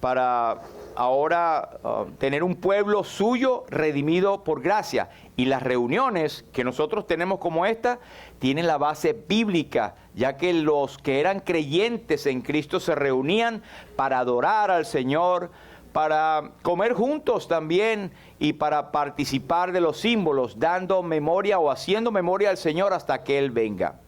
para ahora tener un pueblo suyo redimido por gracia. Y las reuniones que nosotros tenemos como esta tienen la base bíblica, ya que los que eran creyentes en Cristo se reunían para adorar al Señor, para comer juntos también y para participar de los símbolos, dando memoria o haciendo memoria al Señor hasta que Él venga.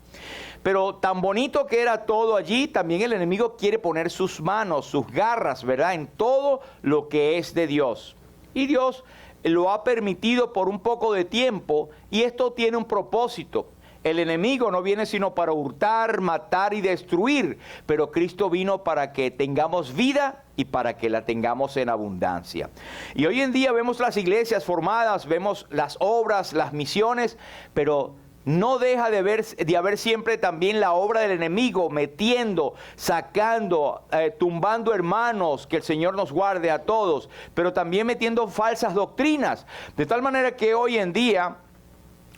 Pero tan bonito que era todo allí, también el enemigo quiere poner sus manos, sus garras, ¿verdad?, en todo lo que es de Dios. Y Dios lo ha permitido por un poco de tiempo, y esto tiene un propósito. El enemigo no viene sino para hurtar, matar y destruir, pero Cristo vino para que tengamos vida y para que la tengamos en abundancia. Y hoy en día vemos las iglesias formadas, vemos las obras, las misiones, pero no deja de haber siempre también la obra del enemigo, metiendo, sacando, tumbando hermanos, que el Señor nos guarde a todos, pero también metiendo falsas doctrinas. De tal manera que hoy en día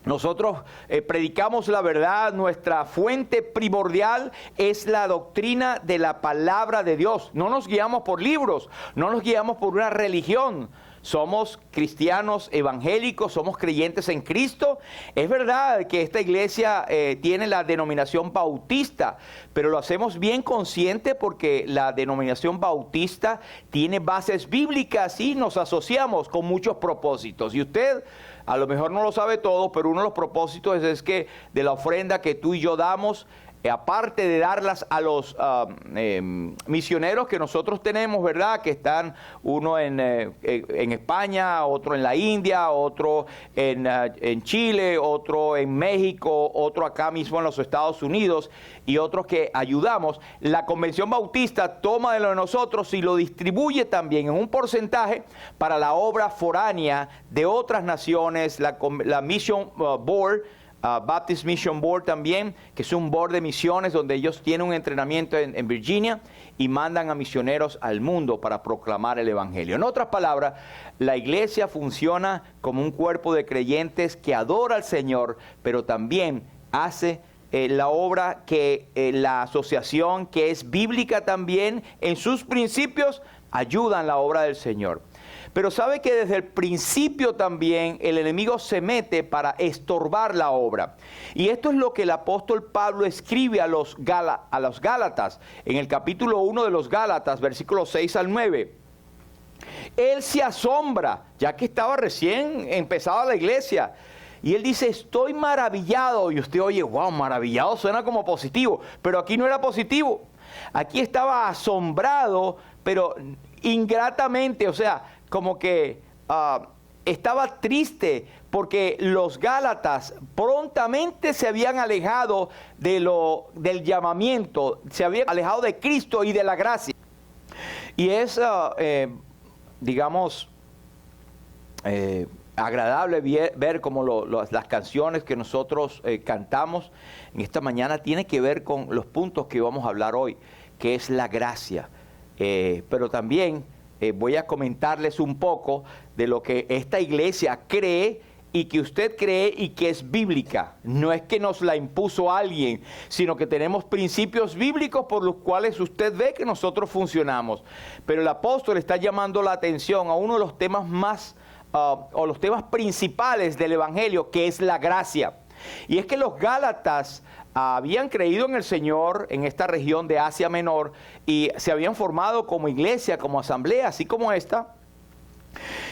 nosotros predicamos la verdad. Nuestra fuente primordial es la doctrina de la palabra de Dios. No nos guiamos por libros, no nos guiamos por una religión. Somos cristianos evangélicos, somos creyentes en Cristo. Es verdad que esta iglesia tiene la denominación bautista, pero lo hacemos bien consciente porque la denominación bautista tiene bases bíblicas y nos asociamos con muchos propósitos. Y usted a lo mejor no lo sabe todo, pero uno de los propósitos es que de la ofrenda que tú y yo damos, aparte de darlas a los misioneros que nosotros tenemos, ¿verdad?, que están uno en España, otro en la India, otro en Chile, otro en México, otro acá mismo en los Estados Unidos, y otros que ayudamos, la Convención Bautista toma de lo de nosotros y lo distribuye también en un porcentaje para la obra foránea de otras naciones, la Mission Board, Baptist Mission Board también, que es un board de misiones donde ellos tienen un entrenamiento en Virginia y mandan a misioneros al mundo para proclamar el Evangelio. En otras palabras, la iglesia funciona como un cuerpo de creyentes que adora al Señor, pero también hace la obra que la asociación, que es bíblica también, en sus principios, ayudan la obra del Señor. Pero sabe que desde el principio también el enemigo se mete para estorbar la obra. Y esto es lo que el apóstol Pablo escribe a los Gálatas, en el capítulo 1 de los Gálatas, versículos 6 al 9. Él se asombra, ya que estaba recién empezada la iglesia. Y él dice, estoy maravillado. Y usted oye, wow, maravillado suena como positivo. Pero aquí no era positivo. Aquí estaba asombrado, pero ingratamente, o sea, como que estaba triste porque los Gálatas prontamente se habían alejado del llamamiento, se habían alejado de Cristo y de la gracia. Y es, agradable ver cómo las canciones que nosotros cantamos en esta mañana tienen que ver con los puntos que vamos a hablar hoy, que es la gracia. Pero también voy a comentarles un poco de lo que esta iglesia cree y que usted cree y que es bíblica. No es que nos la impuso alguien, sino que tenemos principios bíblicos por los cuales usted ve que nosotros funcionamos. Pero el apóstol está llamando la atención a uno de los temas más, o los temas principales del Evangelio, que es la gracia. Y es que los Gálatas habían creído en el Señor en esta región de Asia Menor y se habían formado como iglesia, como asamblea, así como esta.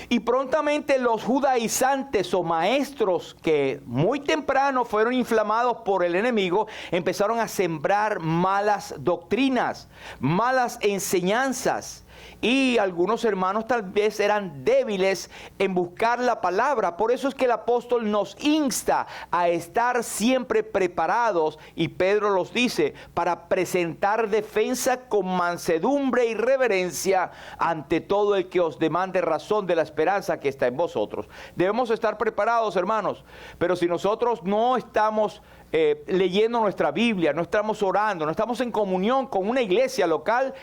Y prontamente los judaizantes o maestros que muy temprano fueron inflamados por el enemigo empezaron a sembrar malas doctrinas, malas enseñanzas. Y algunos hermanos tal vez eran débiles en buscar la palabra. Por eso es que el apóstol nos insta a estar siempre preparados, y Pedro los dice, para presentar defensa con mansedumbre y reverencia ante todo el que os demande razón de la esperanza que está en vosotros. Debemos estar preparados, hermanos, pero si nosotros no estamos leyendo nuestra Biblia, no estamos orando, no estamos en comunión con una iglesia local,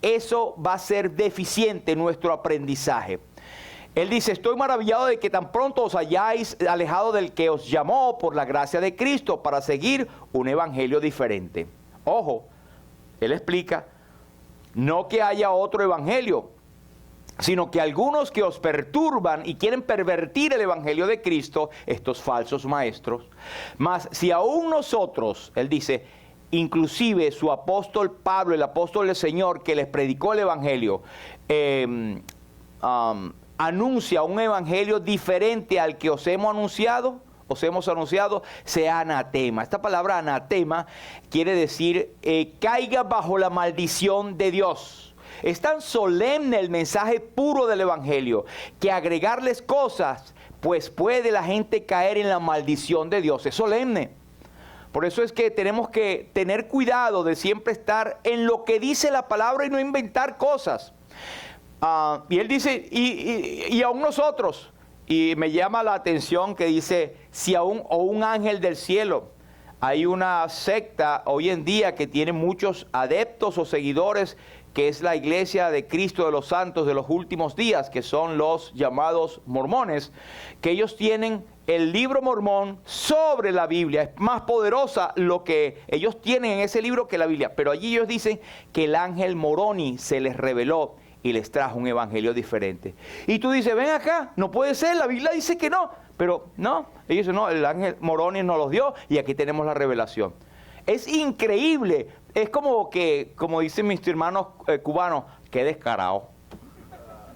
eso va a ser deficiente en nuestro aprendizaje. Él dice, estoy maravillado de que tan pronto os hayáis alejado del que os llamó por la gracia de Cristo para seguir un evangelio diferente. Ojo, él explica, no que haya otro evangelio, sino que algunos que os perturban y quieren pervertir el evangelio de Cristo, estos falsos maestros. Mas si aún nosotros, él dice, inclusive su apóstol Pablo, el apóstol del Señor que les predicó el evangelio, anuncia un evangelio diferente al que os hemos anunciado, sea anatema. Esta palabra anatema quiere decir caiga bajo la maldición de Dios. Es tan solemne el mensaje puro del evangelio que agregarles cosas, pues puede la gente caer en la maldición de Dios. Es solemne. Por eso es que tenemos que tener cuidado de siempre estar en lo que dice la palabra y no inventar cosas. Y él dice, y aún nosotros, y me llama la atención que dice, si aún o un ángel del cielo. Hay una secta hoy en día que tiene muchos adeptos o seguidores, que es la Iglesia de Cristo de los Santos de los Últimos Días, que son los llamados mormones, que ellos tienen el libro mormón sobre la Biblia. Es más poderosa lo que ellos tienen en ese libro que la Biblia. Pero allí ellos dicen que el ángel Moroni se les reveló y les trajo un evangelio diferente. Y tú dices, ven acá, no puede ser, la Biblia dice que no. Pero no, ellos dicen, no, el ángel Moroni nos los dio y aquí tenemos la revelación. Es increíble. Es como que, como dicen mis hermanos cubanos, qué descarado.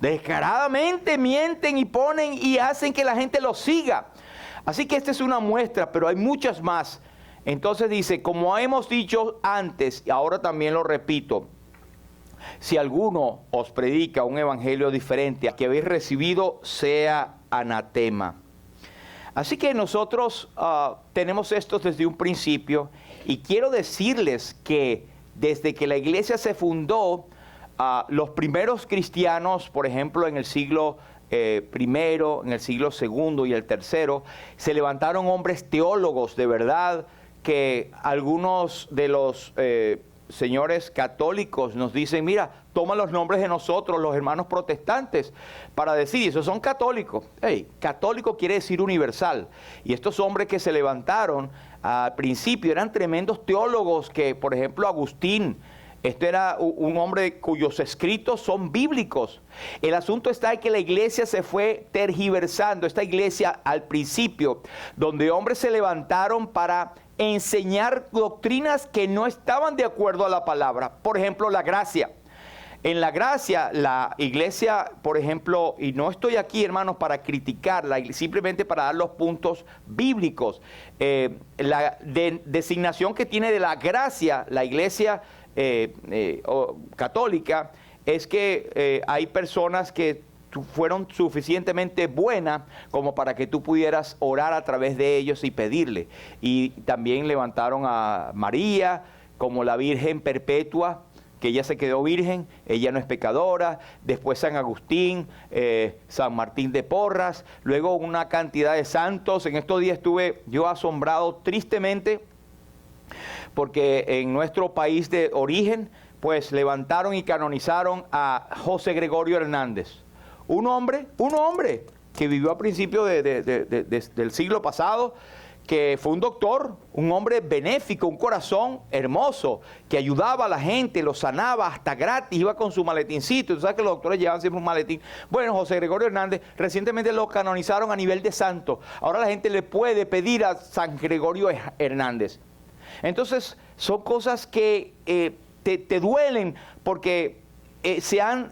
Descaradamente mienten y ponen y hacen que la gente los siga. Así que esta es una muestra, pero hay muchas más. Entonces dice, como hemos dicho antes, y ahora también lo repito, si alguno os predica un evangelio diferente al que habéis recibido, sea anatema. Así que nosotros tenemos esto desde un principio. Y quiero decirles que desde que la iglesia se fundó, los primeros cristianos, por ejemplo, en el siglo primero, en el siglo segundo y el tercero, se levantaron hombres teólogos de verdad, que algunos de los señores católicos nos dicen, mira, toma los nombres de nosotros, los hermanos protestantes, para decir, esos son católicos. Hey, católico quiere decir universal. Y estos hombres que se levantaron al principio eran tremendos teólogos que, por ejemplo, Agustín, este era un hombre cuyos escritos son bíblicos. El asunto está en que la iglesia se fue tergiversando. Esta iglesia al principio, donde hombres se levantaron para enseñar doctrinas que no estaban de acuerdo a la palabra. Por ejemplo, la gracia. En la gracia, la iglesia, por ejemplo, y no estoy aquí, hermanos, para criticarla, simplemente para dar los puntos bíblicos. La designación que tiene de la gracia, la iglesia católica, es que hay personas que fueron suficientemente buenas como para que tú pudieras orar a través de ellos y pedirle. Y también levantaron a María como la Virgen Perpetua, que ella se quedó virgen, ella no es pecadora. Después San Agustín, San Martín de Porras, luego una cantidad de santos. En estos días estuve yo asombrado tristemente porque en nuestro país de origen pues levantaron y canonizaron a José Gregorio Hernández, un hombre que vivió a principios del siglo pasado, que fue un doctor, un hombre benéfico, un corazón hermoso, que ayudaba a la gente, lo sanaba hasta gratis, iba con su maletincito. Tú sabes que los doctores llevan siempre un maletín. Bueno, José Gregorio Hernández recientemente lo canonizaron a nivel de santo. Ahora la gente le puede pedir a San Gregorio Hernández. Entonces, son cosas que te duelen porque se han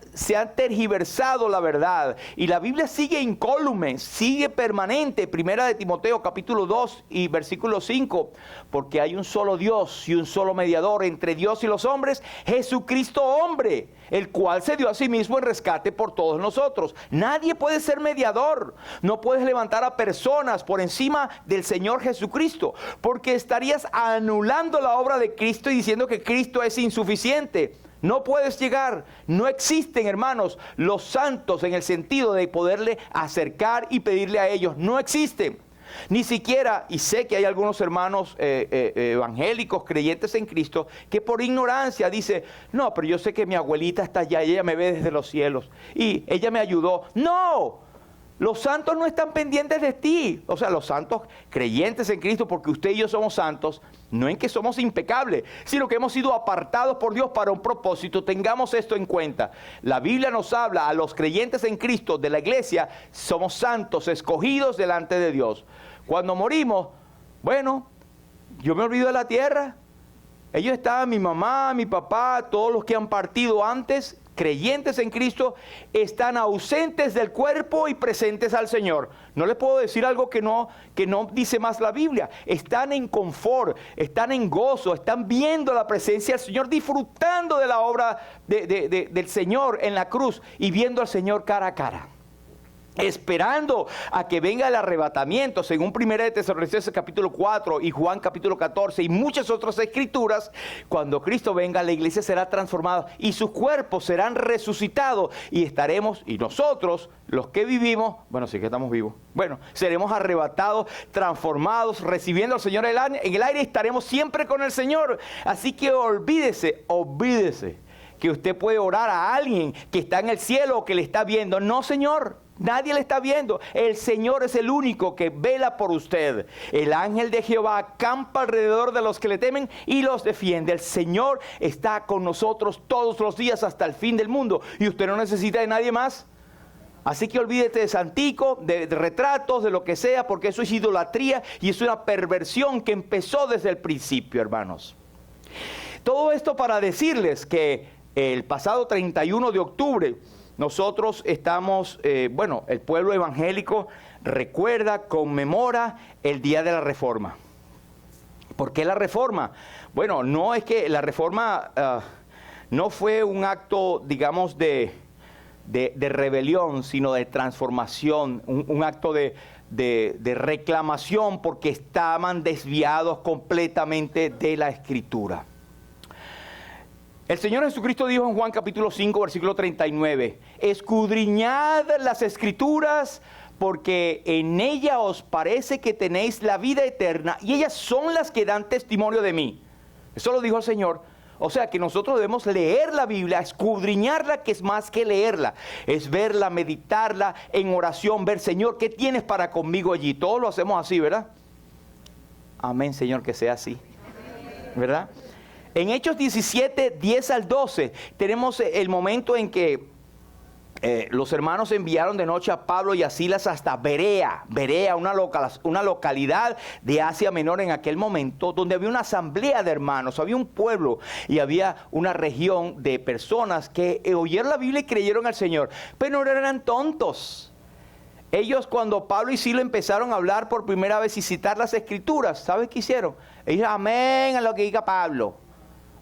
tergiversado la verdad, y la Biblia sigue incólume, sigue permanente. Primera de Timoteo capítulo 2 y versículo 5, porque hay un solo Dios y un solo mediador entre Dios y los hombres, Jesucristo hombre, el cual se dio a sí mismo en rescate por todos nosotros. Nadie puede ser mediador. No puedes levantar a personas por encima del Señor Jesucristo, porque estarías anulando la obra de Cristo y diciendo que Cristo es insuficiente. No puedes llegar, no existen, hermanos, los santos en el sentido de poderle acercar y pedirle a ellos, no existen. Ni siquiera, y sé que hay algunos hermanos evangélicos, creyentes en Cristo, que por ignorancia dice, no, pero yo sé que mi abuelita está allá y ella me ve desde los cielos y ella me ayudó. No, Los santos no están pendientes de ti. O sea, los santos creyentes en Cristo, porque usted y yo somos santos, no en que somos impecables, sino que hemos sido apartados por Dios para un propósito. Tengamos esto en cuenta. La Biblia nos habla a los creyentes en Cristo de la iglesia, somos santos, escogidos delante de Dios. Cuando morimos, bueno, yo me olvido de la tierra. Ellos estaban, mi mamá, mi papá, todos los que han partido antes, creyentes en Cristo, están ausentes del cuerpo y presentes al Señor. No les puedo decir algo que no dice más la Biblia. Están en confort, están en gozo, están viendo la presencia del Señor, disfrutando de la obra del Señor en la cruz y viendo al Señor cara a cara, esperando a que venga el arrebatamiento, según 1 Tesalonicenses capítulo 4 y Juan capítulo 14 y muchas otras escrituras. Cuando Cristo venga, la iglesia será transformada y sus cuerpos serán resucitados y estaremos, y nosotros, los que vivimos, bueno, sí que estamos vivos, bueno, seremos arrebatados, transformados, recibiendo al Señor en el aire y estaremos siempre con el Señor. Así que olvídese que usted puede orar a alguien que está en el cielo o que le está viendo. No, Señor, nadie le está viendo. El Señor es el único que vela por usted. El ángel de Jehová acampa alrededor de los que le temen y los defiende. El Señor está con nosotros todos los días hasta el fin del mundo. Y usted no necesita de nadie más. Así que olvídate de santico, de retratos, de lo que sea, porque eso es idolatría y es una perversión que empezó desde el principio, hermanos. Todo esto para decirles que el pasado 31 de octubre nosotros estamos, el pueblo evangélico recuerda, conmemora el Día de la Reforma. ¿Por qué la Reforma? Bueno, no es que la Reforma no fue un acto, digamos, de rebelión, sino de transformación, un acto de reclamación, porque estaban desviados completamente de la Escritura. El Señor Jesucristo dijo en Juan capítulo 5, versículo 39, escudriñad las Escrituras, porque en ellas os parece que tenéis la vida eterna, y ellas son las que dan testimonio de mí. Eso lo dijo el Señor. O sea que nosotros debemos leer la Biblia, escudriñarla, que es más que leerla. Es verla, meditarla en oración, ver, Señor, ¿qué tienes para conmigo allí? Todos lo hacemos así, ¿verdad? Amén, Señor, que sea así. ¿Verdad? En Hechos 17, 10 al 12, tenemos el momento en que los hermanos enviaron de noche a Pablo y a Silas hasta Berea, una localidad de Asia Menor en aquel momento, donde había una asamblea de hermanos, había un pueblo y había una región de personas que oyeron la Biblia y creyeron al Señor, pero no eran tontos. Ellos, cuando Pablo y Silas empezaron a hablar por primera vez y citar las Escrituras, ¿sabes qué hicieron? Ellos, amén a lo que diga Pablo,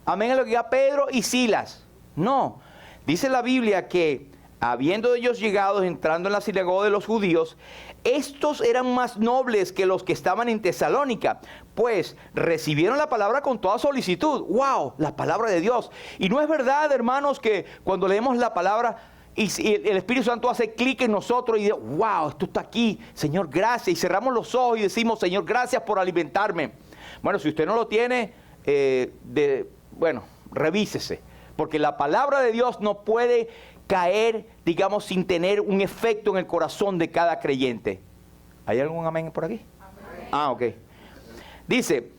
amén a lo que diga Pedro y Silas. No, dice la Biblia que habiendo ellos llegado, entrando en la sinagoga de los judíos, estos eran más nobles que los que estaban en Tesalónica, pues recibieron la palabra con toda solicitud. ¡Wow! La palabra de Dios. Y no es verdad, hermanos, que cuando leemos la palabra y el Espíritu Santo hace clic en nosotros y dice, ¡wow! Esto está aquí, Señor, gracias. Y cerramos los ojos y decimos, Señor, gracias por alimentarme. Bueno, si usted no lo tiene, revísese. Porque la palabra de Dios no puede caer, digamos, sin tener un efecto en el corazón de cada creyente. ¿Hay algún amén por aquí? Amén. Ah, ok. Dice,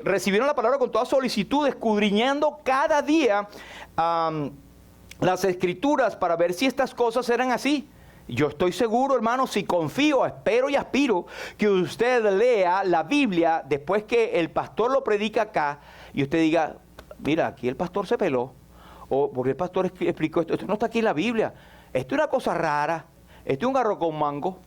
recibieron la palabra con toda solicitud, escudriñando cada día las Escrituras para ver si estas cosas eran así. Yo estoy seguro, hermano, si confío, espero y aspiro que usted lea la Biblia después que el pastor lo predica acá y usted diga, mira, aquí el pastor se peló. O porque el pastor explicó esto no está aquí en la Biblia, esto es una cosa rara, esto es un arroz con mango.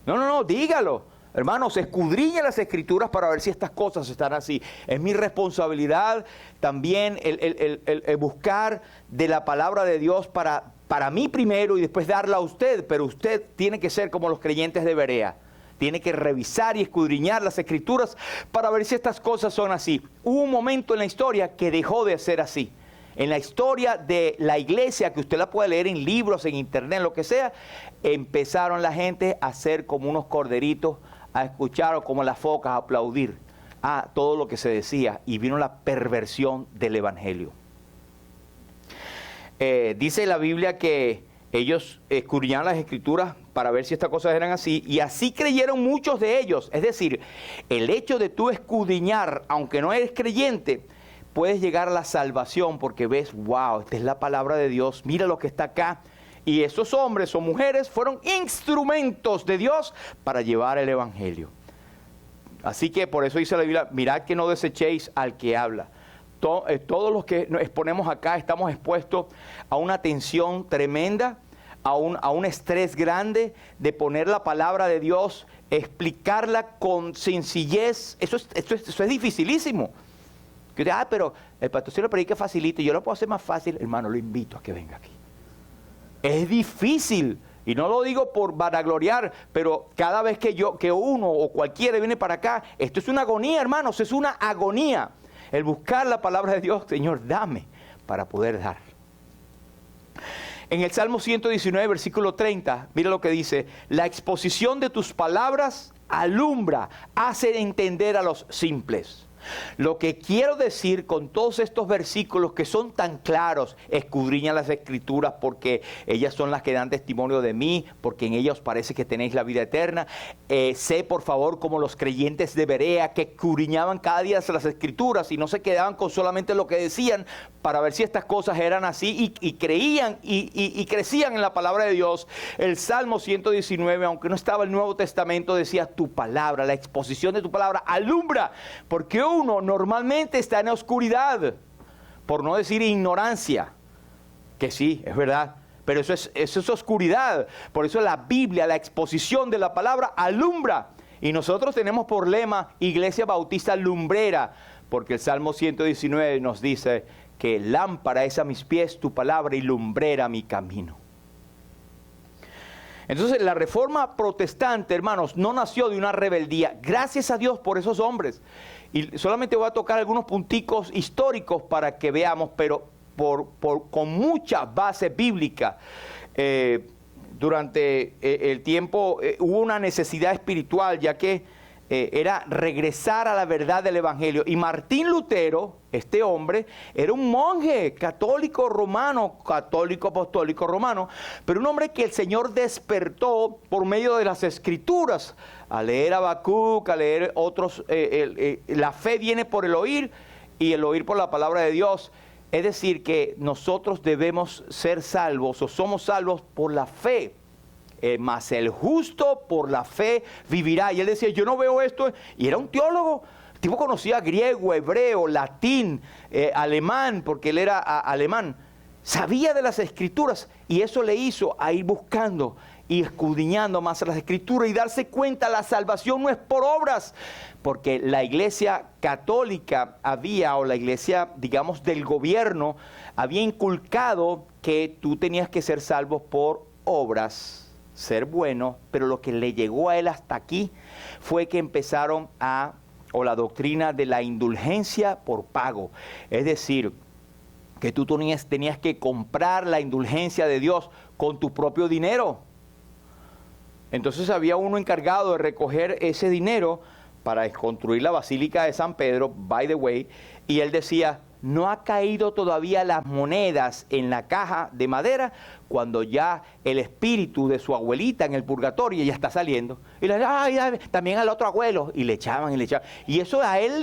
No, dígalo. Hermanos, escudriña las Escrituras para ver si estas cosas están así. Es mi responsabilidad también el buscar de la palabra de Dios para mí primero y después darla a usted, pero usted tiene que ser como los creyentes de Berea. Tiene que revisar y escudriñar las Escrituras para ver si estas cosas son así. Hubo un momento en la historia que dejó de ser así. En la historia de la iglesia, que usted la puede leer en libros, en internet, lo que sea, empezaron la gente a ser como unos corderitos, a escuchar o como las focas, a aplaudir a todo lo que se decía. Y vino la perversión del evangelio. Dice la Biblia que ellos escudriñaban las escrituras para ver si estas cosas eran así, y así creyeron muchos de ellos. Es decir, el hecho de tú escudriñar, aunque no eres creyente, puedes llegar a la salvación porque ves, wow, esta es la palabra de Dios, mira lo que está acá. Y esos hombres o mujeres fueron instrumentos de Dios para llevar el evangelio. Así que por eso dice la Biblia, mirad que no desechéis al que habla. Todos los que nos exponemos acá estamos expuestos a una tensión tremenda, a un estrés grande de poner la palabra de Dios, explicarla con sencillez. Eso es dificilísimo. Que pero el pastor se lo predica facilito y yo lo puedo hacer más fácil. Hermano, lo invito a que venga aquí. Es difícil. Y no lo digo por vanagloriar, pero cada vez que uno o cualquiera viene para acá, esto es una agonía, hermanos, es una agonía. El buscar la palabra de Dios, Señor, dame para poder dar. En el Salmo 119, versículo 30, mira lo que dice: la exposición de tus palabras alumbra, hace entender a los simples. Lo que quiero decir con todos estos versículos que son tan claros, escudriña las escrituras porque ellas son las que dan testimonio de mí, porque en ellas os parece que tenéis la vida eterna. Sé por favor como los creyentes de Berea que escudriñaban cada día las escrituras y no se quedaban con solamente lo que decían para ver si estas cosas eran así y creían y crecían en la palabra de Dios. El Salmo 119, aunque no estaba el Nuevo Testamento, decía tu palabra, la exposición de tu palabra alumbra, porque uno normalmente está en la oscuridad, por no decir ignorancia, que sí, es verdad, pero eso es oscuridad. Por eso la Biblia, la exposición de la palabra alumbra. Y nosotros tenemos por lema Iglesia Bautista Lumbrera, porque el Salmo 119 nos dice que lámpara es a mis pies tu palabra y lumbrera mi camino. Entonces la reforma protestante, hermanos, no nació de una rebeldía. Gracias a Dios por esos hombres. Y solamente voy a tocar algunos punticos históricos para que veamos, pero con mucha base bíblica. Durante el tiempo hubo una necesidad espiritual, ya que era regresar a la verdad del Evangelio. Y Martín Lutero, este hombre, era un monje católico romano, católico apostólico romano, pero un hombre que el Señor despertó por medio de las Escrituras. A leer Habacuc, a leer otros, la fe viene por el oír y el oír por la palabra de Dios. Es decir, que nosotros debemos ser salvos o somos salvos por la fe. Mas el justo por la fe vivirá. Y él decía, yo no veo esto. Y era un teólogo. El tipo conocía griego, hebreo, latín, alemán, porque él era alemán. Sabía de las escrituras y eso le hizo a ir buscando y escudriñando más las escrituras y darse cuenta, la salvación no es por obras, porque la iglesia católica había, o la iglesia, digamos, del gobierno, había inculcado que tú tenías que ser salvo por obras, ser bueno, pero lo que le llegó a él hasta aquí fue que empezaron o la doctrina de la indulgencia por pago, es decir, que tú tenías que comprar la indulgencia de Dios con tu propio dinero. Entonces había uno encargado de recoger ese dinero para construir la Basílica de San Pedro, by the way, y él decía, no ha caído todavía las monedas en la caja de madera cuando ya el espíritu de su abuelita en el purgatorio ya está saliendo. Y le decían, también al otro abuelo, y le echaban. Y eso a él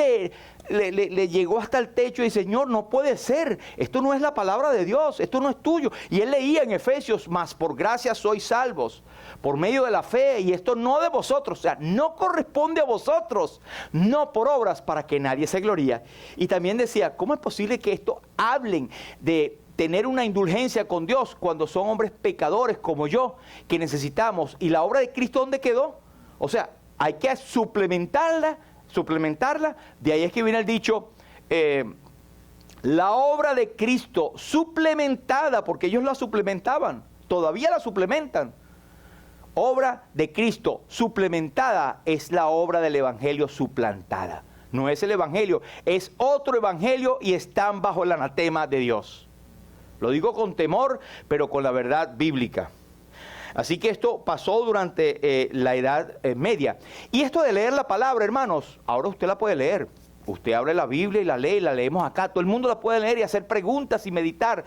le llegó hasta el techo y Señor, no puede ser, esto no es la palabra de Dios, esto no es tuyo. Y él leía en Efesios, mas por gracia sois salvos, por medio de la fe, y esto no de vosotros, o sea, no corresponde a vosotros, no por obras para que nadie se gloría. Y también decía, ¿cómo es posible que esto hablen de tener una indulgencia con Dios cuando son hombres pecadores como yo, que necesitamos? ¿Y la obra de Cristo dónde quedó? O sea, hay que suplementarla, de ahí es que viene el dicho, la obra de Cristo suplementada, porque ellos la suplementaban, todavía la suplementan. Obra de Cristo suplementada es la obra del Evangelio suplantada. No es el Evangelio, es otro Evangelio y están bajo el anatema de Dios. Lo digo con temor, pero con la verdad bíblica. Así que esto pasó durante la Edad Media. Y esto de leer la palabra, hermanos, ahora usted la puede leer. Usted abre la Biblia y la lee, la leemos acá. Todo el mundo la puede leer y hacer preguntas y meditar.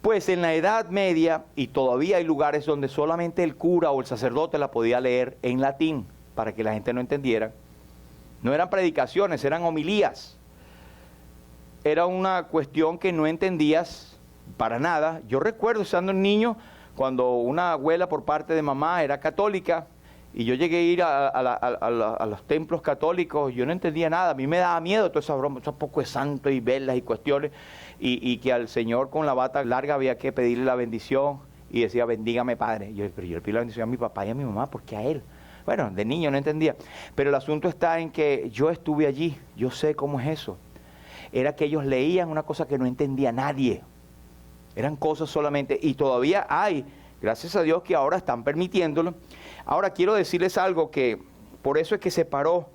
Pues en la Edad Media, y todavía hay lugares donde solamente el cura o el sacerdote la podía leer en latín, para que la gente no entendiera. No eran predicaciones, eran homilías. Era una cuestión que no entendías para nada. Yo recuerdo, estando niño, cuando una abuela por parte de mamá era católica, y yo llegué a ir a los templos católicos, yo no entendía nada, a mí me daba miedo toda esa broma, un poco de santo y velas y cuestiones, y que al Señor con la bata larga había que pedirle la bendición, y decía, bendígame Padre. Pero yo le pido la bendición a mi papá y a mi mamá, porque a él. Bueno, de niño no entendía, pero el asunto está en que yo estuve allí, yo sé cómo es eso. Era que ellos leían una cosa que no entendía nadie, eran cosas solamente, y todavía hay, gracias a Dios que ahora están permitiéndolo. Ahora quiero decirles algo, que por eso es que se paró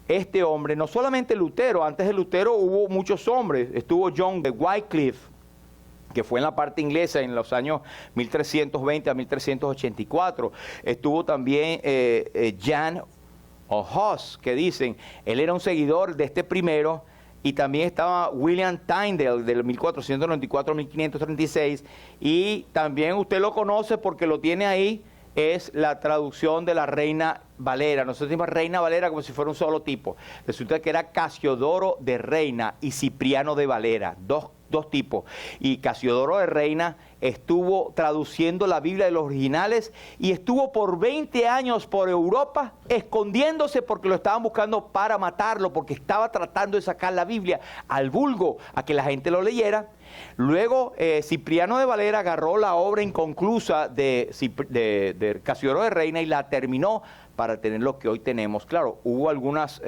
este hombre, no solamente Lutero. Antes de Lutero hubo muchos hombres. Estuvo John de Wycliffe, que fue en la parte inglesa en los años 1320 a 1384. Estuvo también Jan Hus, que dicen, él era un seguidor de este primero. Y también estaba William Tyndale, del 1494 a 1536. Y también usted lo conoce porque lo tiene ahí, es la traducción de la Reina Valera. Nosotros decimos Reina Valera como si fuera un solo tipo. Resulta que era Casiodoro de Reina y Cipriano de Valera, dos tipos. Y Casiodoro de Reina estuvo traduciendo la Biblia de los originales y estuvo por 20 años por Europa escondiéndose porque lo estaban buscando para matarlo, porque estaba tratando de sacar la Biblia al vulgo, a que la gente lo leyera. Luego Cipriano de Valera agarró la obra inconclusa de Casiodoro de Reina y la terminó para tener lo que hoy tenemos. Claro, hubo algunas,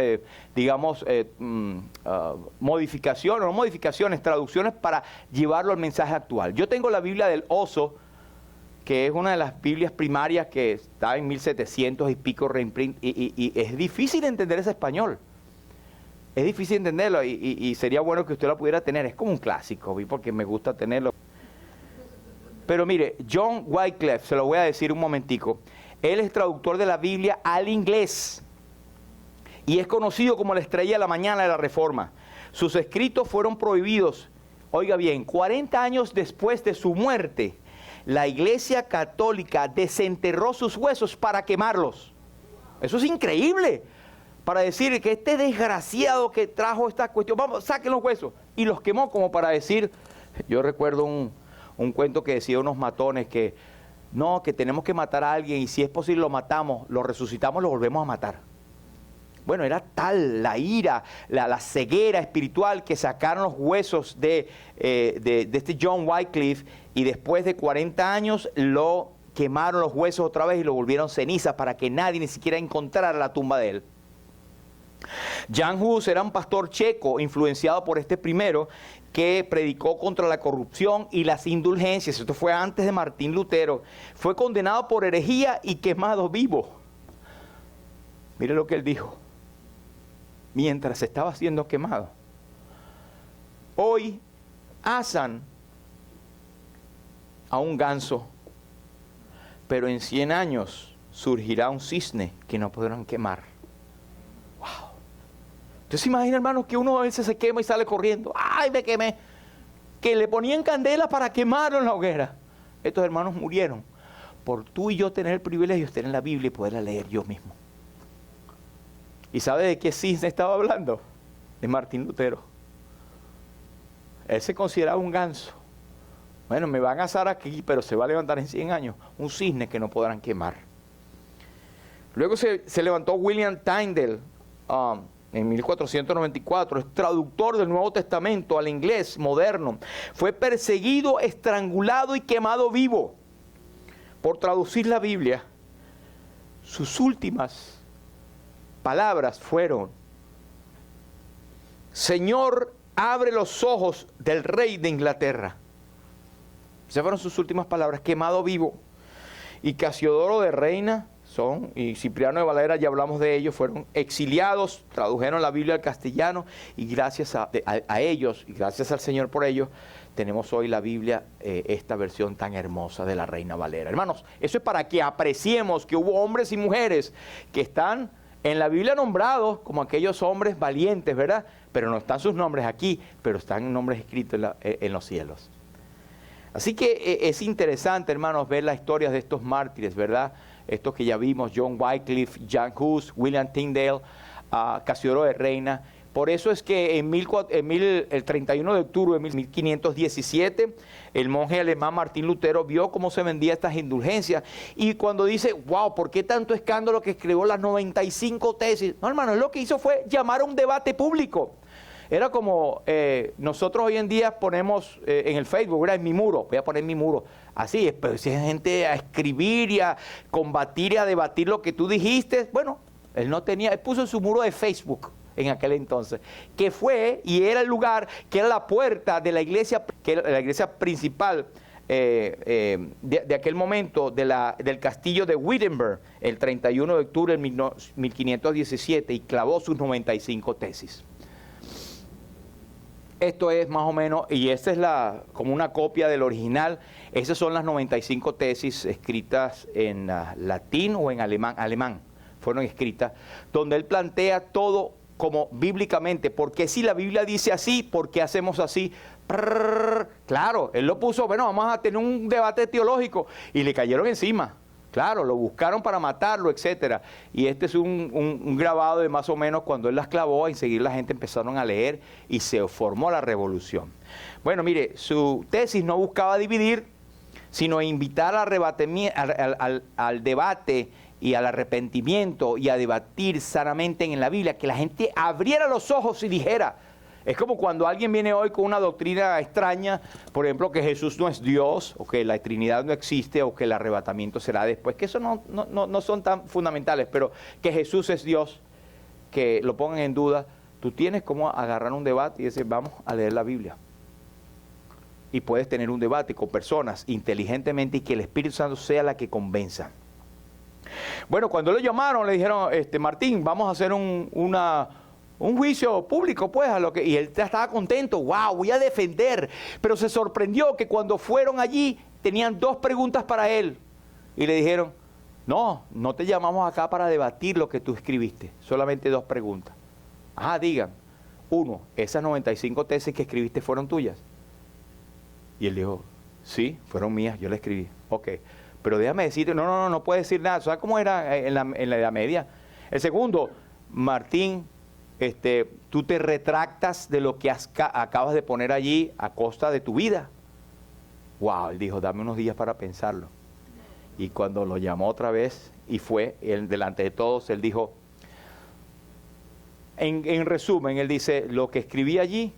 modificaciones, no modificaciones, traducciones para llevarlo al mensaje actual. Yo tengo la Biblia del Oso, que es una de las Biblias primarias que está en 1700 y pico reimprint, y es difícil entender ese español. Es difícil entenderlo y sería bueno que usted lo pudiera tener. Es como un clásico, porque me gusta tenerlo. Pero mire, John Wycliffe, se lo voy a decir un momentico. Él es traductor de la Biblia al inglés y es conocido como la estrella de la mañana de la Reforma. Sus escritos fueron prohibidos, oiga bien, 40 años después de su muerte. La Iglesia Católica desenterró sus huesos para quemarlos. Eso es increíble. Para decir que este desgraciado que trajo esta cuestión, vamos, saquen los huesos. Y los quemó como para decir, yo recuerdo un cuento que decía unos matones que no, que tenemos que matar a alguien y si es posible lo matamos, lo resucitamos, lo volvemos a matar. Bueno, era tal la ira, la ceguera espiritual que sacaron los huesos de este John Wycliffe y después de 40 años lo quemaron los huesos otra vez y lo volvieron ceniza para que nadie ni siquiera encontrara la tumba de él. Jan Hus era un pastor checo influenciado por este primero que predicó contra la corrupción y las indulgencias. Esto fue antes de Martín Lutero. Fue condenado por herejía y quemado vivo. Mire lo que él dijo mientras estaba siendo quemado. Hoy asan a un ganso, pero en 100 años surgirá un cisne que no podrán quemar. Wow. Entonces imagina, hermanos, que uno a veces se quema y sale corriendo. ¡Ay, me quemé! Que le ponían candela para quemarlo en la hoguera. Estos hermanos murieron por tú y yo tener el privilegio de tener la Biblia y poderla leer yo mismo. ¿Y sabe de qué cisne estaba hablando? De Martín Lutero. Él se consideraba un ganso. Bueno, me van a asar aquí, pero se va a levantar en 100 años. Un cisne que no podrán quemar. Luego se levantó William Tyndale en 1494. Es traductor del Nuevo Testamento al inglés moderno. Fue perseguido, estrangulado y quemado vivo por traducir la Biblia. Sus últimas palabras fueron: Señor, abre los ojos del rey de Inglaterra. Esas fueron sus últimas palabras, quemado vivo. Y Casiodoro de Reina y Cipriano de Valera, ya hablamos de ellos, fueron exiliados, tradujeron la Biblia al castellano y gracias a ellos, y gracias al Señor por ellos, tenemos hoy la Biblia, esta versión tan hermosa de la Reina Valera. Hermanos, eso es para que apreciemos que hubo hombres y mujeres que están en la Biblia nombrados como aquellos hombres valientes, ¿verdad? pero no están sus nombres aquí, pero están nombres escritos en los cielos. Así que es interesante, hermanos, ver las historias de estos mártires, ¿verdad? Estos que ya vimos, John Wycliffe, Jan Hus, William Tyndale, Casiodoro de Reina. Por eso es que el 31 de octubre de 1517, el monje alemán Martín Lutero vio cómo se vendían estas indulgencias. Y cuando dice, wow, ¿por qué tanto escándalo que escribió las 95 tesis? No, hermano, lo que hizo fue llamar a un debate público. Era como nosotros hoy en día ponemos en el Facebook, ¿verdad? En mi muro, voy a poner mi muro. Así, pero si hay gente a escribir y a combatir y a debatir lo que tú dijiste, bueno, él puso en su muro de Facebook en aquel entonces, que fue y era el lugar, que era la puerta de la iglesia, que era la iglesia principal de aquel momento, del castillo de Wittenberg, el 31 de octubre de 1517, y clavó sus 95 tesis. Esto es más o menos, y esta es como una copia del original. Esas son las 95 tesis escritas en latín o en alemán, fueron escritas, donde él plantea todo como bíblicamente. Porque si la Biblia dice así, ¿por qué hacemos así? Claro, él lo puso, bueno, vamos a tener un debate teológico, y le cayeron encima. Claro, lo buscaron para matarlo, etcétera. Y este es un grabado de más o menos cuando él las clavó, enseguida la gente empezaron a leer y se formó la revolución. Bueno, mire, su tesis no buscaba dividir, sino invitar al debate y al arrepentimiento y a debatir sanamente en la Biblia, que la gente abriera los ojos y dijera. Es como cuando alguien viene hoy con una doctrina extraña, por ejemplo, que Jesús no es Dios, o que la Trinidad no existe, o que el arrebatamiento será después, que eso no son tan fundamentales, pero que Jesús es Dios, que lo pongan en duda. Tú tienes como agarrar un debate y decir, vamos a leer la Biblia. Y puedes tener un debate con personas inteligentemente y que el Espíritu Santo sea la que convenza. Bueno, cuando lo llamaron, le dijeron, Martín, vamos a hacer un juicio público, pues, y él estaba contento, wow, voy a defender. Pero se sorprendió que cuando fueron allí, tenían 2 preguntas para él. Y le dijeron, no te llamamos acá para debatir lo que tú escribiste, solamente 2 preguntas. Digan, 1, ¿esas 95 tesis que escribiste fueron tuyas? Y él dijo, sí, fueron mías, yo las escribí. Ok, pero déjame decirte, no puedes decir nada. ¿Sabes cómo era en la Edad Media? El segundo, Martín, tú te retractas de lo que acabas de poner allí a costa de tu vida. Wow, él dijo, dame unos días para pensarlo. Y cuando lo llamó otra vez y fue él, delante de todos, él dijo, en resumen, él dice, lo que escribí allí,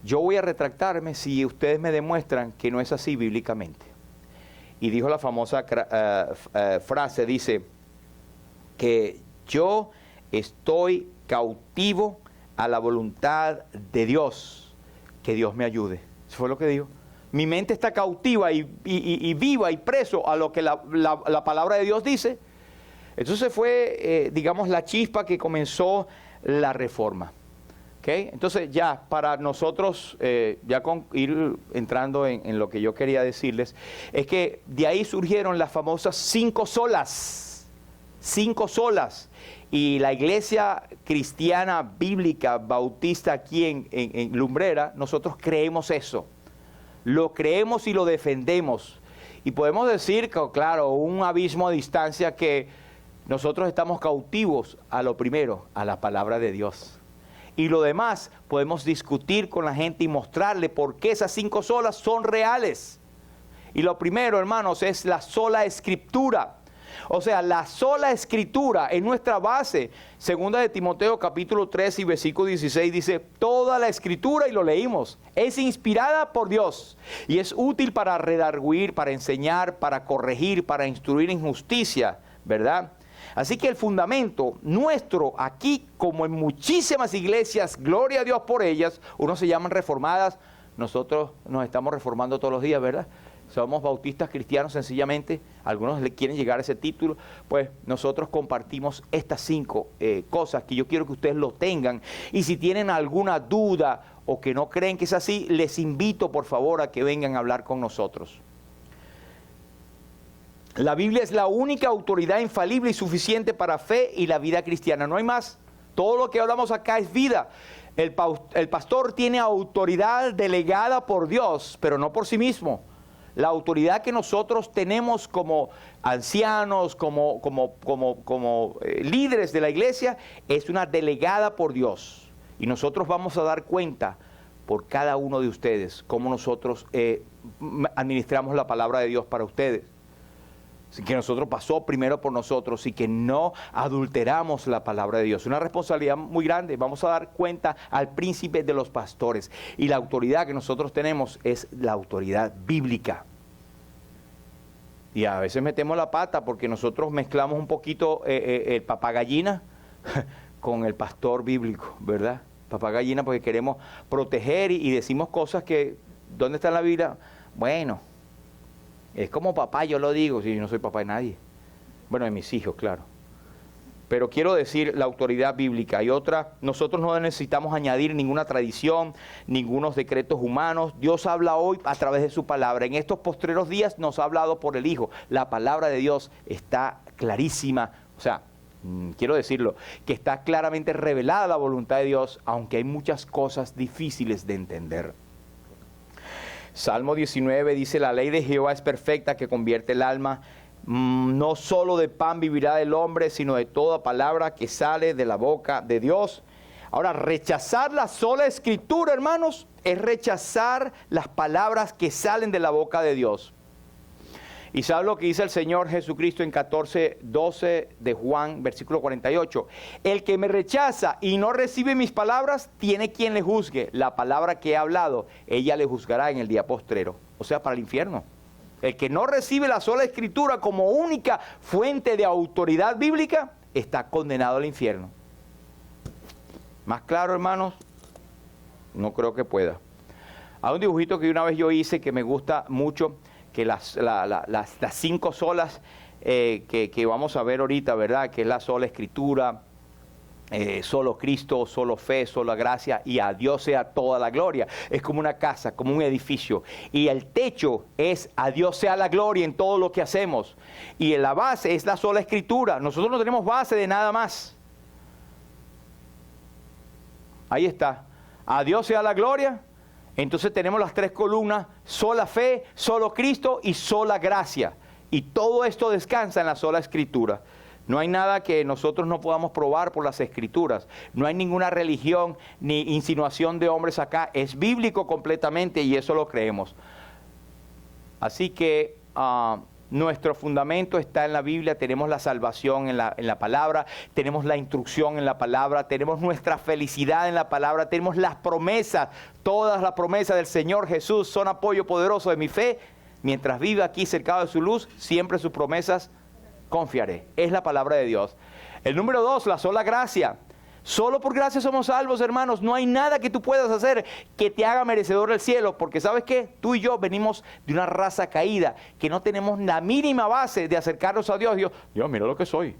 yo voy a retractarme si ustedes me demuestran que no es así bíblicamente. Y dijo la famosa frase, dice, que yo estoy cautivo a la voluntad de Dios, que Dios me ayude. Eso fue lo que dijo. Mi mente está cautiva y viva y preso a lo que la palabra de Dios dice. Entonces fue, digamos, la chispa que comenzó la reforma. ¿Okay? Entonces ya, para nosotros, ya con ir entrando en lo que yo quería decirles, es que de ahí surgieron las famosas 5 solas. 5 solas. Y la iglesia cristiana bíblica bautista aquí en Lumbrera, nosotros creemos eso. Lo creemos y lo defendemos. Y podemos decir, que, claro, un abismo a distancia, que nosotros estamos cautivos a lo primero, a la palabra de Dios. Y lo demás podemos discutir con la gente y mostrarle por qué esas 5 solas son reales. Y lo primero, hermanos, es la sola escritura. O sea, la sola escritura es nuestra base. Segunda de Timoteo capítulo 3 y versículo 16 dice, toda la escritura, y lo leímos, es inspirada por Dios y es útil para redarguir, para enseñar, para corregir, para instruir en justicia, ¿verdad? Así que el fundamento nuestro aquí, como en muchísimas iglesias, gloria a Dios por ellas, unos se llaman reformadas, nosotros nos estamos reformando todos los días, ¿verdad? Somos bautistas cristianos sencillamente, algunos le quieren llegar a ese título, pues nosotros compartimos estas 5 cosas que yo quiero que ustedes lo tengan. Y si tienen alguna duda o que no creen que es así, les invito por favor a que vengan a hablar con nosotros. La Biblia es la única autoridad infalible y suficiente para fe y la vida cristiana, no hay más. Todo lo que hablamos acá es vida. El pastor tiene autoridad delegada por Dios, pero no por sí mismo. La autoridad que nosotros tenemos como ancianos, como líderes de la iglesia, es una delegada por Dios. Y nosotros vamos a dar cuenta por cada uno de ustedes cómo nosotros administramos la palabra de Dios para ustedes. Así que nosotros pasó primero por nosotros y que no adulteramos la palabra de Dios. Una responsabilidad muy grande. Vamos a dar cuenta al príncipe de los pastores. Y la autoridad que nosotros tenemos es la autoridad bíblica. Y a veces metemos la pata porque nosotros mezclamos un poquito el papagallina con el pastor bíblico, ¿verdad? Papagallina porque queremos proteger y decimos cosas que, ¿dónde está en la Biblia? Bueno, es como papá, yo lo digo, si yo no soy papá de nadie. Bueno, de mis hijos, claro. Pero quiero decir la autoridad bíblica. Y otra, nosotros no necesitamos añadir ninguna tradición, ningunos decretos humanos. Dios habla hoy a través de su palabra. En estos postreros días nos ha hablado por el Hijo. La palabra de Dios está clarísima. O sea, quiero decirlo, que está claramente revelada la voluntad de Dios, aunque hay muchas cosas difíciles de entender. Salmo 19 dice, la ley de Jehová es perfecta que convierte el alma. No solo de pan vivirá el hombre, sino de toda palabra que sale de la boca de Dios. Ahora, rechazar la sola escritura, hermanos, es rechazar las palabras que salen de la boca de Dios. Y ¿sabe lo que dice el Señor Jesucristo en 14:12 de Juan, versículo 48? El que me rechaza y no recibe mis palabras, tiene quien le juzgue. La palabra que he hablado, ella le juzgará en el día postrero. O sea, para el infierno. El que no recibe la sola escritura como única fuente de autoridad bíblica, está condenado al infierno. Más claro, hermanos, no creo que pueda. Hay un dibujito que una vez yo hice que me gusta mucho, que las 5 solas que vamos a ver ahorita, ¿verdad? Que es la sola escritura, solo Cristo, solo fe, sola gracia, y a Dios sea toda la gloria. Es como una casa, como un edificio. Y el techo es a Dios sea la gloria en todo lo que hacemos. Y en la base es la sola escritura. Nosotros no tenemos base de nada más. Ahí está. A Dios sea la gloria. Entonces tenemos las 3 columnas, sola fe, solo Cristo y sola gracia. Y todo esto descansa en la sola escritura. No hay nada que nosotros no podamos probar por las escrituras. No hay ninguna religión ni insinuación de hombres acá. Es bíblico completamente y eso lo creemos. Así que nuestro fundamento está en la Biblia. Tenemos la salvación en la palabra. Tenemos la instrucción en la palabra. Tenemos nuestra felicidad en la palabra. Tenemos las promesas. Todas las promesas del Señor Jesús son apoyo poderoso de mi fe. Mientras viva aquí cercado de su luz, siempre sus promesas confiaré. Es la palabra de Dios. El número 2, la sola gracia. Solo por gracia somos salvos, hermanos. No hay nada que tú puedas hacer que te haga merecedor del cielo. Porque ¿sabes qué? Tú y yo venimos de una raza caída, que no tenemos la mínima base de acercarnos a Dios. Dios, mira lo que soy.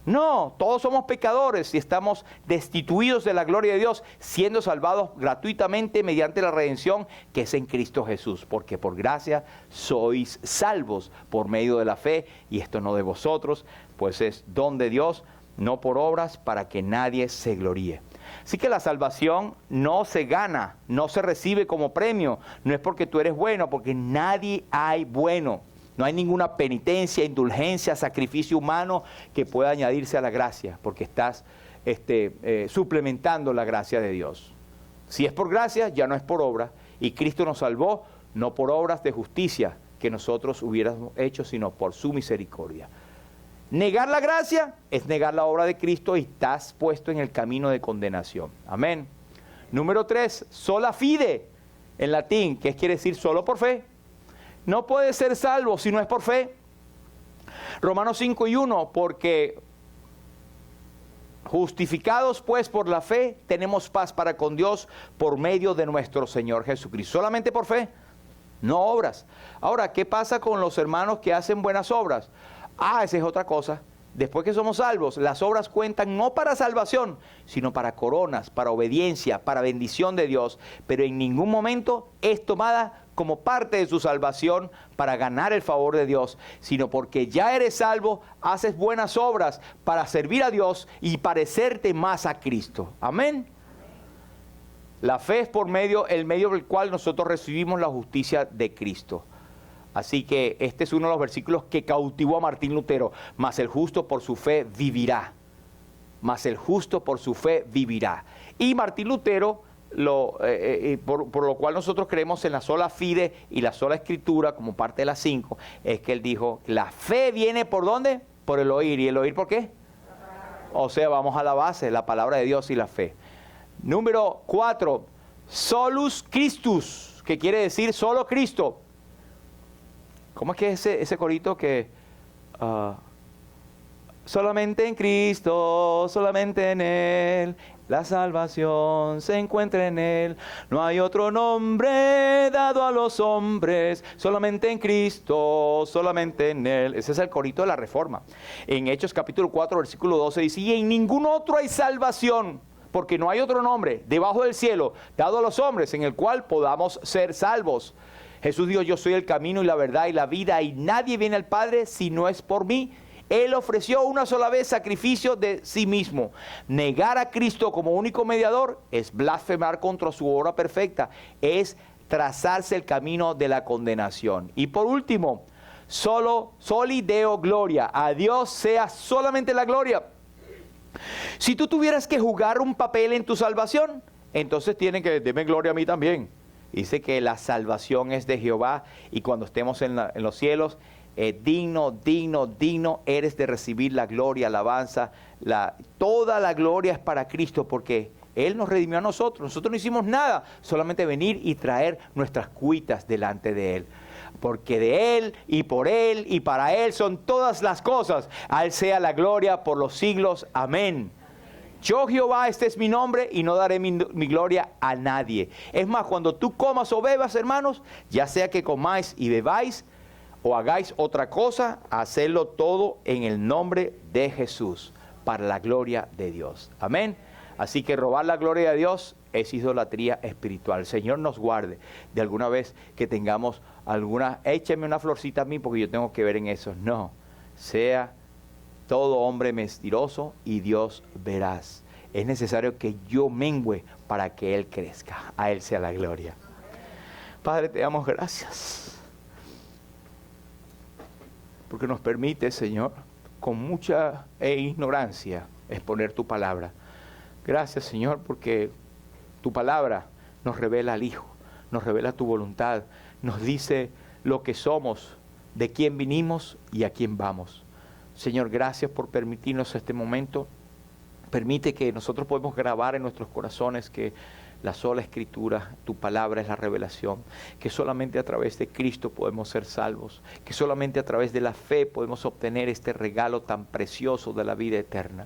No, todos somos pecadores y estamos destituidos de la gloria de Dios, siendo salvados gratuitamente mediante la redención que es en Cristo Jesús. Porque por gracia sois salvos por medio de la fe, y esto no de vosotros, pues es don de Dios, no por obras, para que nadie se gloríe. Así que la salvación no se gana, no se recibe como premio, no es porque tú eres bueno, porque nadie hay bueno. No hay ninguna penitencia, indulgencia, sacrificio humano que pueda añadirse a la gracia, porque estás suplementando la gracia de Dios. Si es por gracia, ya no es por obra, y Cristo nos salvó no por obras de justicia que nosotros hubiéramos hecho, sino por su misericordia. Negar la gracia es negar la obra de Cristo y estás puesto en el camino de condenación. Amén. Número 3, sola fide, en latín, que quiere decir solo por fe. No puede ser salvo si no es por fe. Romanos 5:1, porque justificados pues por la fe, tenemos paz para con Dios por medio de nuestro Señor Jesucristo. Solamente por fe, no obras. Ahora, ¿qué pasa con los hermanos que hacen buenas obras? Esa es otra cosa. Después que somos salvos, las obras cuentan no para salvación, sino para coronas, para obediencia, para bendición de Dios. Pero en ningún momento es tomada como parte de su salvación para ganar el favor de Dios, sino porque ya eres salvo, haces buenas obras para servir a Dios y parecerte más a Cristo. Amén. La fe es el medio por el cual nosotros recibimos la justicia de Cristo. Así que este es uno de los versículos que cautivó a Martín Lutero. Mas el justo por su fe vivirá. Mas el justo por su fe vivirá. Y Martín Lutero, por lo cual nosotros creemos en la sola fide y la sola escritura como parte de las 5, es que él dijo, la fe viene ¿por dónde? Por el oír. ¿Y el oír por qué? O sea, vamos a la base, la palabra de Dios y la fe. Número 4, solus Christus, que quiere decir solo Cristo. ¿Cómo es que es ese corito que solamente en Cristo, solamente en Él, la salvación se encuentra en Él? No hay otro nombre dado a los hombres, solamente en Cristo, solamente en Él. Ese es el corito de la Reforma. En Hechos capítulo 4, versículo 12 dice, y en ningún otro hay salvación, porque no hay otro nombre debajo del cielo dado a los hombres en el cual podamos ser salvos. Jesús dijo, yo soy el camino y la verdad y la vida, y nadie viene al Padre si no es por mí. Él ofreció una sola vez sacrificio de sí mismo. Negar a Cristo como único mediador es blasfemar contra su obra perfecta, es trazarse el camino de la condenación. Y por último, soli Deo gloria, a Dios sea solamente la gloria. Si tú tuvieras que jugar un papel en tu salvación, entonces tienen que darme gloria a mí también. Dice que la salvación es de Jehová y cuando estemos en los cielos, digno eres de recibir la gloria, alabanza, toda la gloria es para Cristo porque Él nos redimió a nosotros. Nosotros no hicimos nada, solamente venir y traer nuestras cuitas delante de Él. Porque de Él y por Él y para Él son todas las cosas. A Él sea la gloria por los siglos. Amén. Yo Jehová, este es mi nombre y no daré mi gloria a nadie. Es más, cuando tú comas o bebas, hermanos, ya sea que comáis y bebáis o hagáis otra cosa, hacedlo todo en el nombre de Jesús, para la gloria de Dios. Amén. Así que robar la gloria de Dios es idolatría espiritual. El Señor nos guarde de alguna vez que tengamos écheme una florcita a mí porque yo tengo que ver en eso. No, sea todo hombre mentiroso y Dios veraz. Es necesario que yo mengüe para que Él crezca. A Él sea la gloria. Padre, te damos gracias. Porque nos permite, Señor, con mucha ignorancia, exponer tu palabra. Gracias, Señor, porque tu palabra nos revela al Hijo, nos revela tu voluntad, nos dice lo que somos, de quién vinimos y a quién vamos. Señor, gracias por permitirnos este momento. Permite que nosotros podamos grabar en nuestros corazones que la sola escritura, tu palabra es la revelación, que solamente a través de Cristo podemos ser salvos, que solamente a través de la fe podemos obtener este regalo tan precioso de la vida eterna.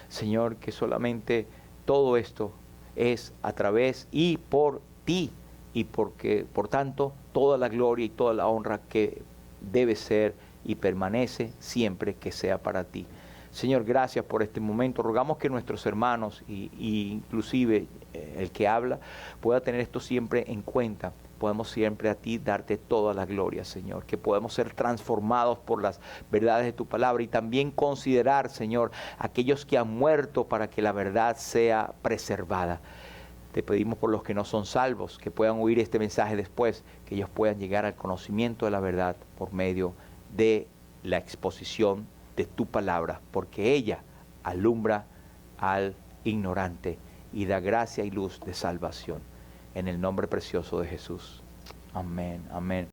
Señor, que solamente todo esto es a través y por ti, y porque, por tanto, toda la gloria y toda la honra que debe ser y permanece siempre que sea para ti. Señor, gracias por este momento. Rogamos que nuestros hermanos y inclusive el que habla pueda tener esto siempre en cuenta. Podemos siempre a ti darte toda la gloria, Señor. Que podemos ser transformados por las verdades de tu palabra y también considerar, Señor, aquellos que han muerto para que la verdad sea preservada. Te pedimos por los que no son salvos, que puedan oír este mensaje después, que ellos puedan llegar al conocimiento de la verdad por medio de la exposición de tu palabra, porque ella alumbra al ignorante y da gracia y luz de salvación. En el nombre precioso de Jesús. Amén, amén.